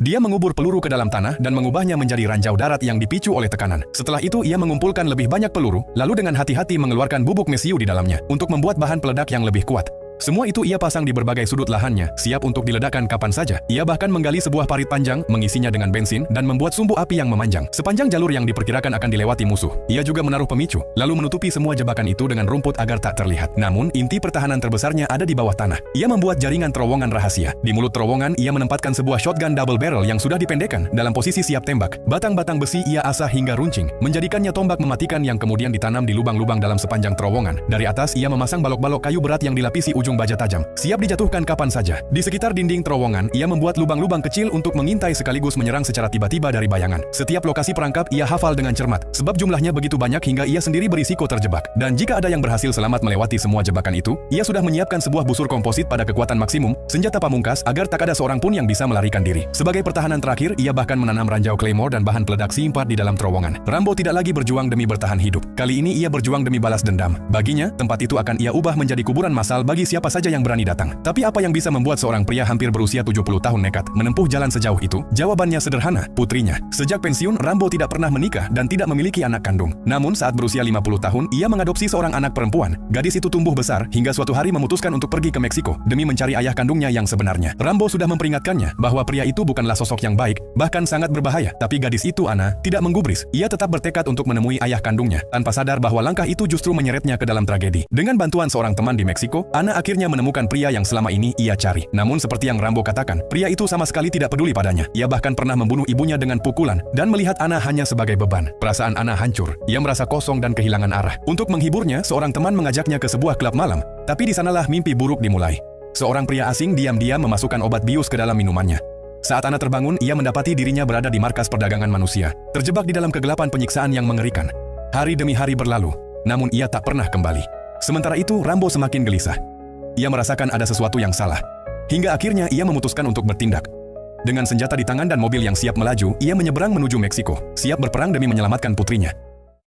Dia mengubur peluru ke dalam tanah dan mengubahnya menjadi ranjau darat yang dipicu oleh tekanan. Setelah itu ia mengumpulkan lebih banyak peluru, lalu dengan hati-hati mengeluarkan bubuk mesiu di dalamnya untuk membuat bahan peledak yang lebih kuat. Semua itu ia pasang di berbagai sudut lahannya, siap untuk diledakkan kapan saja. Ia bahkan menggali sebuah parit panjang, mengisinya dengan bensin, dan membuat sumbu api yang memanjang sepanjang jalur yang diperkirakan akan dilewati musuh. Ia juga menaruh pemicu, lalu menutupi semua jebakan itu dengan rumput agar tak terlihat. Namun, inti pertahanan terbesarnya ada di bawah tanah. Ia membuat jaringan terowongan rahasia. Di mulut terowongan, ia menempatkan sebuah shotgun double barrel yang sudah dipendekkan dalam posisi siap tembak. Batang-batang besi ia asah hingga runcing, menjadikannya tombak mematikan yang kemudian ditanam di lubang-lubang dalam sepanjang terowongan. Dari atas, ia memasang balok-balok kayu berat yang dilapisi ujung baja tajam, siap dijatuhkan kapan saja. Di sekitar dinding terowongan, ia membuat lubang-lubang kecil untuk mengintai sekaligus menyerang secara tiba-tiba dari bayangan. Setiap lokasi perangkap ia hafal dengan cermat, sebab jumlahnya begitu banyak hingga ia sendiri berisiko terjebak. Dan jika ada yang berhasil selamat melewati semua jebakan itu, ia sudah menyiapkan sebuah busur komposit pada kekuatan maksimum, senjata pamungkas agar tak ada seorang pun yang bisa melarikan diri. Sebagai pertahanan terakhir, ia bahkan menanam ranjau claymore dan bahan peledak C4 di dalam terowongan. Rambo tidak lagi berjuang demi bertahan hidup. Kali ini ia berjuang demi balas dendam. Baginya, tempat itu akan ia ubah menjadi kuburan massal bagi siapa saja yang berani datang. Tapi apa yang bisa membuat seorang pria hampir berusia 70 tahun nekat menempuh jalan sejauh itu? Jawabannya sederhana, putrinya. Sejak pensiun, Rambo tidak pernah menikah dan tidak memiliki anak kandung. Namun saat berusia 50 tahun, ia mengadopsi seorang anak perempuan. Gadis itu tumbuh besar hingga suatu hari memutuskan untuk pergi ke Meksiko demi mencari ayah kandungnya yang sebenarnya. Rambo sudah memperingatkannya bahwa pria itu bukanlah sosok yang baik, bahkan sangat berbahaya. Tapi gadis itu, Ana, tidak menggubris. Ia tetap bertekad untuk menemui ayah kandungnya, tanpa sadar bahwa langkah itu justru menyeretnya ke dalam tragedi. Dengan bantuan seorang teman di Meksiko, Ana akhirnya menemukan pria yang selama ini ia cari. Namun seperti yang Rambo katakan, pria itu sama sekali tidak peduli padanya. Ia bahkan pernah membunuh ibunya dengan pukulan dan melihat Ana hanya sebagai beban. Perasaan Ana hancur. Ia merasa kosong dan kehilangan arah. Untuk menghiburnya, seorang teman mengajaknya ke sebuah klub malam. Tapi di sanalah mimpi buruk dimulai. Seorang pria asing diam-diam memasukkan obat bius ke dalam minumannya. Saat Ana terbangun, ia mendapati dirinya berada di markas perdagangan manusia, terjebak di dalam kegelapan penyiksaan yang mengerikan. Hari demi hari berlalu, namun ia tak pernah kembali. Sementara itu, Rambo semakin gelisah. Ia merasakan ada sesuatu yang salah. Hingga akhirnya ia memutuskan untuk bertindak. Dengan senjata di tangan dan mobil yang siap melaju, ia menyeberang menuju Meksiko, siap berperang demi menyelamatkan putrinya.